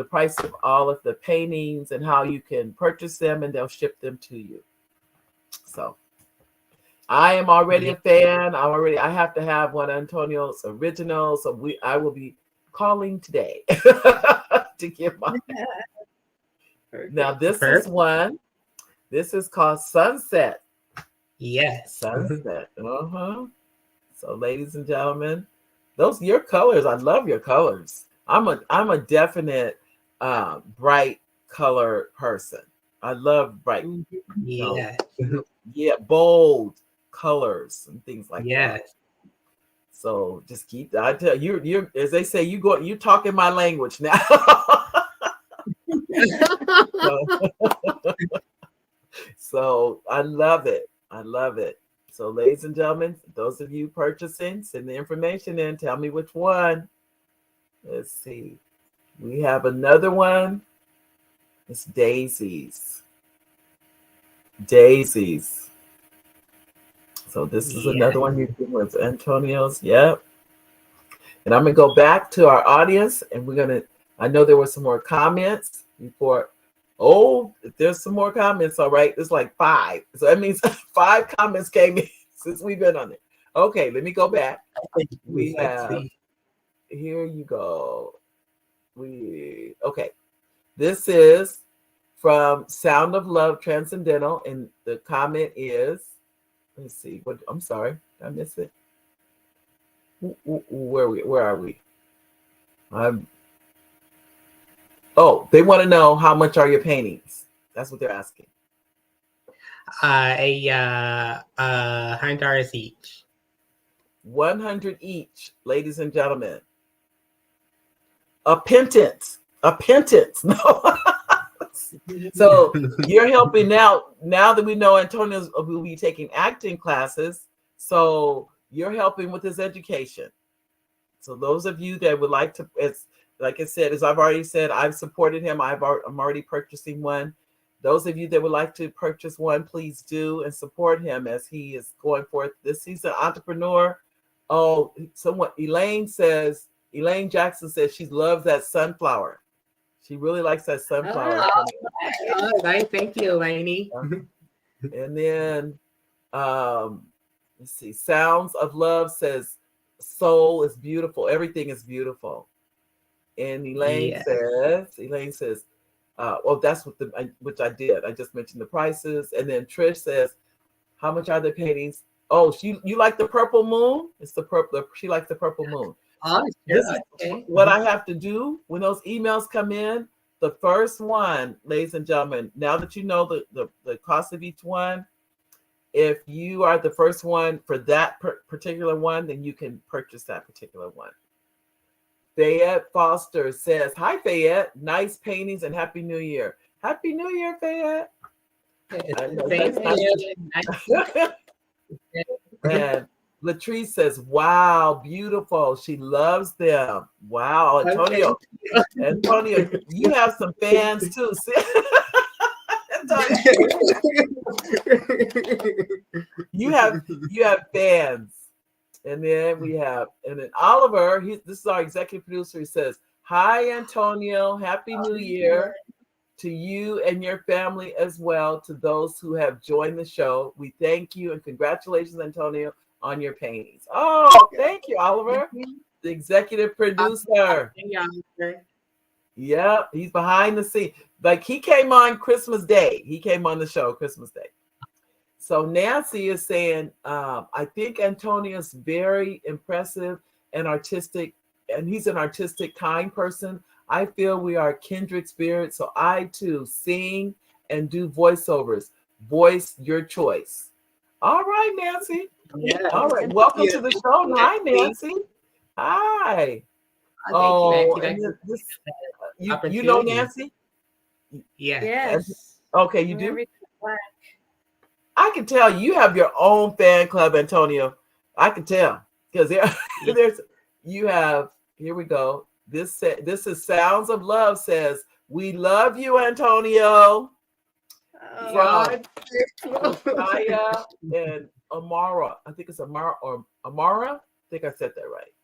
price of all of the paintings and how you can purchase them, and they'll ship them to you. So I am already a fan. I have to have one of Antonio's originals, so I will be calling today to get mine. Now this is one. This is called Sunset. Yes. Sunset. So, ladies and gentlemen, those your colors. I love your colors. I'm a definite bright color person. I love bright. Yeah. Bold colors and things like that. Yes. So just keep that. I tell you, you're as they say, you're talking my language now. So I love it. I love it. So, ladies and gentlemen, those of you purchasing, send the information in. Tell me which one. Let's see. We have another one. It's daisies. Daisies. So this is another one you did with Antonio's. Yep. And I'm going to go back to our audience, and we're going to, I know there were some more comments before. Oh, if there's some more comments, all right. It's like 5. So that means 5 comments came in since we've been on it. Okay, let me go back. We have, here you go. Okay. This is from Sound of Love Transcendental, and the comment is, let's see, I'm sorry, did I miss it? Where are we? They want to know how much are your paintings. That's what they're asking. $100 each. 100 each, ladies and gentlemen. A pittance. No. So you're helping now that we know Antonio will be taking acting classes. So you're helping with his education. So those of you that would like to, like I said, as I've already said, I've supported him. I'm already purchasing one. Those of you that would like to purchase one, please do and support him as he is going forth. He's an entrepreneur. Oh, Elaine Jackson says she loves that sunflower. She really likes that sunflower. Thank you, Elaine. And then, let's see. Sounds of Love says, soul is beautiful. Everything is beautiful. And Elaine says, that's which I did. I just mentioned the prices. And then Trish says, how much are the paintings? Oh, you like the purple moon? It's the purple. She likes the purple moon. This is what I have to do when those emails come in. The first one, ladies and gentlemen, now that you know the cost of each one, if you are the first one for that particular one, then you can purchase that particular one. Fayette Foster says, hi, Fayette. Nice paintings and Happy New Year. Happy New Year, Fayette. And Latrice says, wow, beautiful. She loves them. Wow, Antonio. Antonio, you have some fans too. You have fans. And then we have, and then Oliver, this is our executive producer. He says, "Hi, Antonio. Happy New Year to you and your family as well. To those who have joined the show, we thank you and congratulations, Antonio, on your paintings." Oh, thank you, Oliver, the executive producer. Yep, he's behind the scene. Like he came on Christmas Day. He came on the show Christmas Day. So Nancy is saying, I think Antonio's very impressive and artistic, and he's an artistic, kind person. I feel we are kindred spirits, so I too sing and do voiceovers. Voice your choice. All right, Nancy. Yeah. All right, welcome to the show. Hi, Nancy. Hi. Oh, and this you know Nancy? Yeah. Yes. Okay, you do? I can tell you have your own fan club, Antonio. I can tell because there's you have. Here we go. This is Sounds of Love. Says we love you, Antonio. From Josiah and Amara. I think it's Amara or Amara. I think I said that right.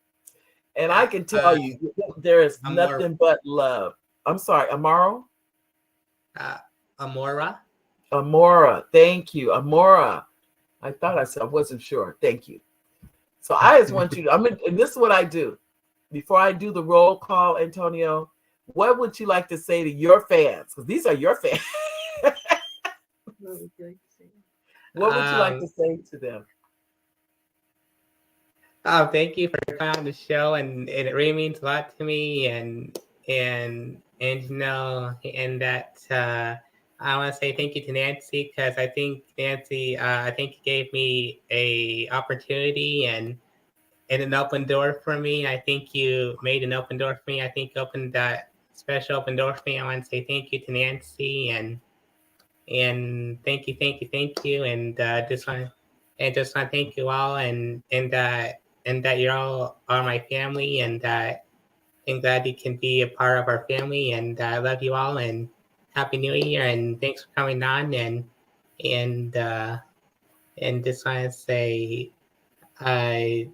And I can tell you there is nothing but love. I'm sorry, Amaro. Amora. Amora, thank you, Amora. I thought I said I wasn't sure. Thank you. So I just want you to. And this is what I do before I do the roll call, Antonio. What would you like to say to your fans? Because these are your fans. What would you like to say to them? Oh, thank you for coming on the show, and it really means a lot to me, and you know, and that. I want to say thank you to Nancy because I think Nancy, I think you gave me a opportunity and an open door for me. I think you made an open door for me. I think you opened that special open door for me. I want to say thank you to Nancy and thank you, and just want to thank you all and that you all are my family and that I'm glad you can be a part of our family and I love you all and Happy New Year and thanks for coming on and just want to say that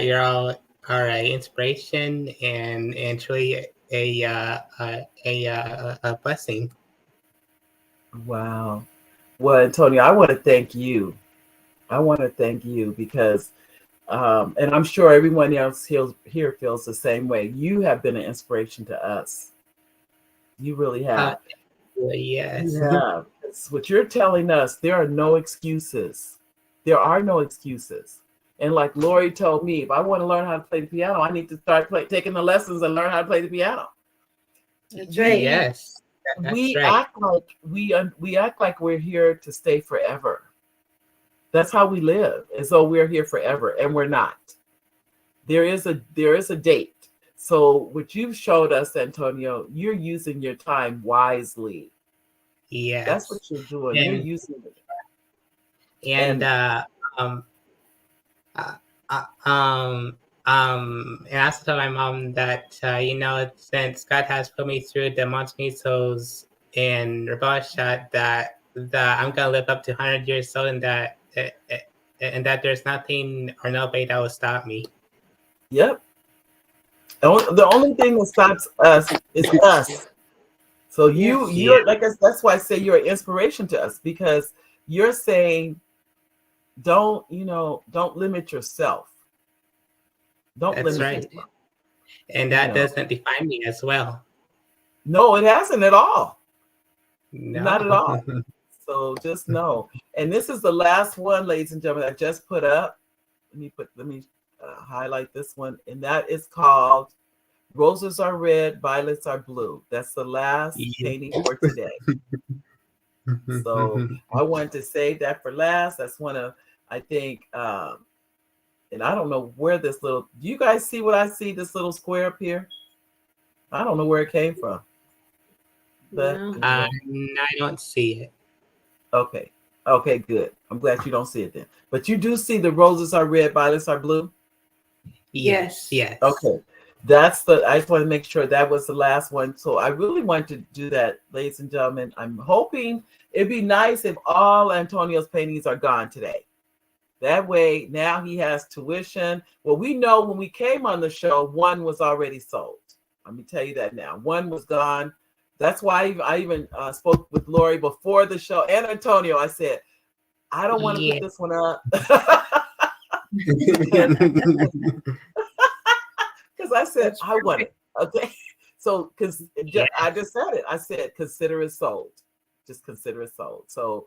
you're all are an inspiration and truly a blessing. Wow. Well, Antonio, I want to thank you. I want to thank you because, and I'm sure everyone else here feels the same way. You have been an inspiration to us. You really have. Yes. You have. It's what you're telling us. There are no excuses. There are no excuses. And like Lori told me, if I want to learn how to play the piano, I need to start taking the lessons and learn how to play the piano. That's right. Yes. We act like we're here to stay forever. That's how we live, as though we're here forever, and we're not. There is a date. So what you've showed us, Antonio, you're using your time wisely. Yes. That's what you're doing. You're using it. And I also told my mom that you know, since God has put me through the Monte Mesos and Rebecca, that I'm gonna live up to 100 years old, and that there's nothing or nobody that will stop me. Yep. The only thing that stops us is us. So you're like that's why I say you're an inspiration to us because you're saying don't limit yourself. Don't limit yourself. And that doesn't define me as well. No, it hasn't at all. No. Not at all. So just know. And this is the last one, ladies and gentlemen, I just put up. Let me highlight this one, and that is called "Roses Are Red, Violets Are Blue." That's the last painting for today. So I wanted to save that for last. That's one of, I think, and I don't know where this little. Do you guys see what I see? This little square up here. I don't know where it came from. But I don't see it. Okay. Okay, good. I'm glad you don't see it then. But you do see the roses are red, violets are blue? Yes. Yes. Okay. I just want to make sure that was the last one. So I really want to do that, ladies and gentlemen. I'm hoping it'd be nice if all Antonio's paintings are gone today. That way, now he has tuition. Well, we know when we came on the show, one was already sold. Let me tell you that now. One was gone. That's why I even spoke with Lori before the show and Antonio. I said, I don't want to put this one up. Because I said, I want it. Okay. So, because I just said it. I said, consider it sold. Just consider it sold. So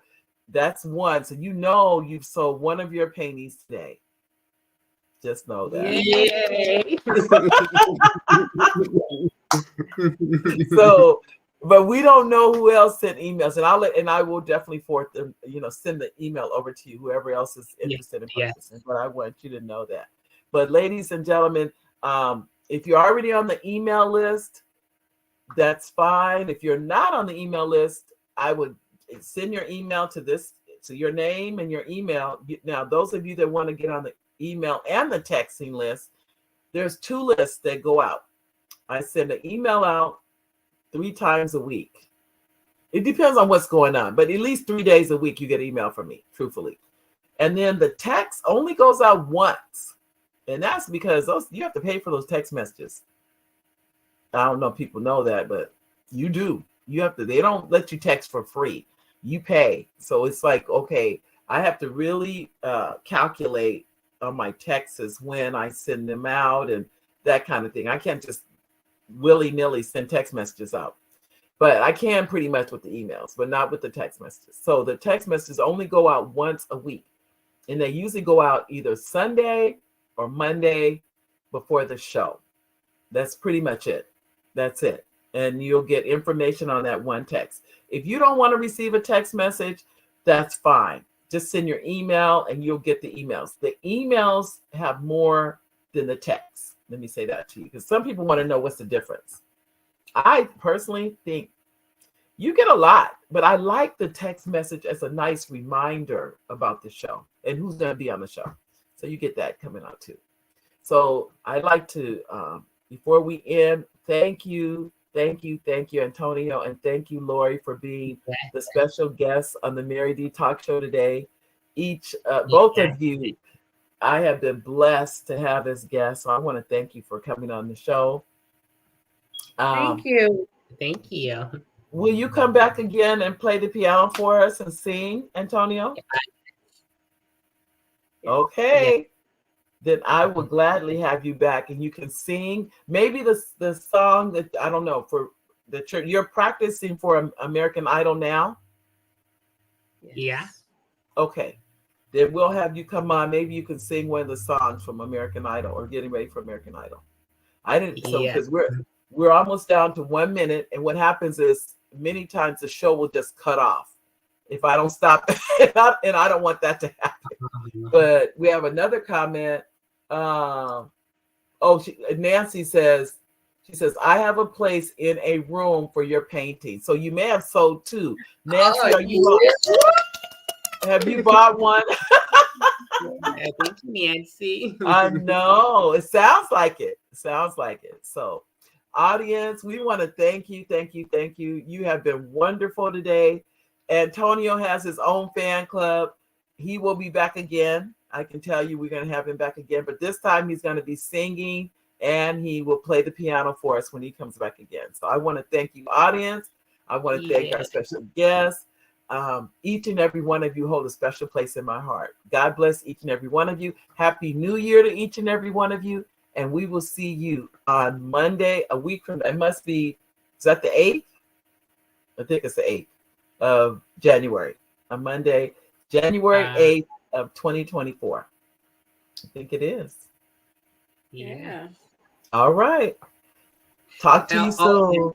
that's one. So you've sold one of your paintings today. Just know that. Yay! So, but we don't know who else sent emails, and I will definitely forward them, send the email over to you, whoever else is interested in purchasing. But I want you to know that. But ladies and gentlemen, if you're already on the email list, that's fine. If you're not on the email list, I would send your email to your name and your email. Now, those of you that want to get on the email and the texting list, there's 2 lists that go out. I send an email out 3 times a week. It depends on what's going on, but at least 3 days a week you get an email from me, truthfully. And then the text only goes out once. And that's because you have to pay for those text messages. I don't know if people know that, but you do. You have to. They don't let you text for free. You pay. So it's like, okay, I have to really calculate on my texts when I send them out and that kind of thing. I can't just willy-nilly send text messages out. But I can pretty much with the emails, but not with the text messages. So the text messages only go out once a week. And they usually go out either Sunday or Monday before the show. That's pretty much it. That's it. And you'll get information on that one text. If you don't want to receive a text message, that's fine. Just send your email and you'll get the emails. The emails have more than the text. Let me say that to you, because some people want to know what's the difference. I personally think you get a lot, but I like the text message as a nice reminder about the show and who's going to be on the show. So you get that coming out too. So I'd like to, before we end, thank you, Antonio, and thank you, Lori, for being the special guest on the Mary D Talk Show today. Both of you, I have been blessed to have as guests. So I want to thank you for coming on the show. Thank you. Thank you. Will you come back again and play the piano for us and sing, Antonio? Okay. Yeah. Then I will gladly have you back and you can sing. Maybe the song that, I don't know, for the church. You're practicing for American Idol now? Yeah. Okay. Then we'll have you come on. Maybe you can sing one of the songs from American Idol or getting ready for American Idol. Because we're almost down to 1 minute. And what happens is many times the show will just cut off if I don't stop. And I don't want that to happen. But we have another comment. Nancy says, I have a place in a room for your painting. So you may have sold 2. Nancy, have you bought one? Thank you, Nancy. I know. It sounds like it. So, audience, we want to thank you. You have been wonderful today. Antonio has his own fan club. He will be back again. I can tell you we're going to have him back again. But this time he's going to be singing and he will play the piano for us when he comes back again. So I want to thank you, audience. I want to thank our special guests. Each and every one of you hold a special place in my heart. God bless each and every one of you. Happy New Year to each and every one of you. And we will see you on Monday, a week from, is that the 8th? I think it's the 8th of January. On Monday, January 8th of 2024. I think it is. Yeah. All right. Talk to you soon.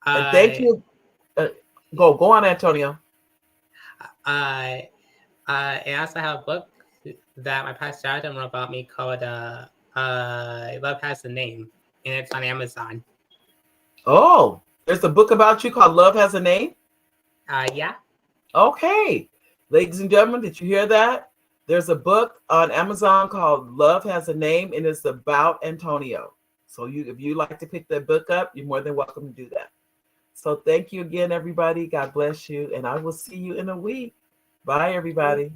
And thank you. Go on, Antonio. I also have a book that my pastor Adam wrote about me called Love Has a Name, and it's on Amazon. Oh, there's a book about you called Love Has a Name? Yeah. Okay. Ladies and gentlemen, did you hear that? There's a book on Amazon called Love Has a Name, and it's about Antonio. So if you like to pick that book up, you're more than welcome to do that. So thank you again, everybody. God bless you. And I will see you in a week. Bye, everybody.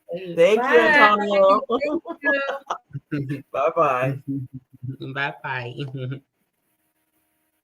Thank you, Antonio. Thank you. Bye-bye. Bye bye.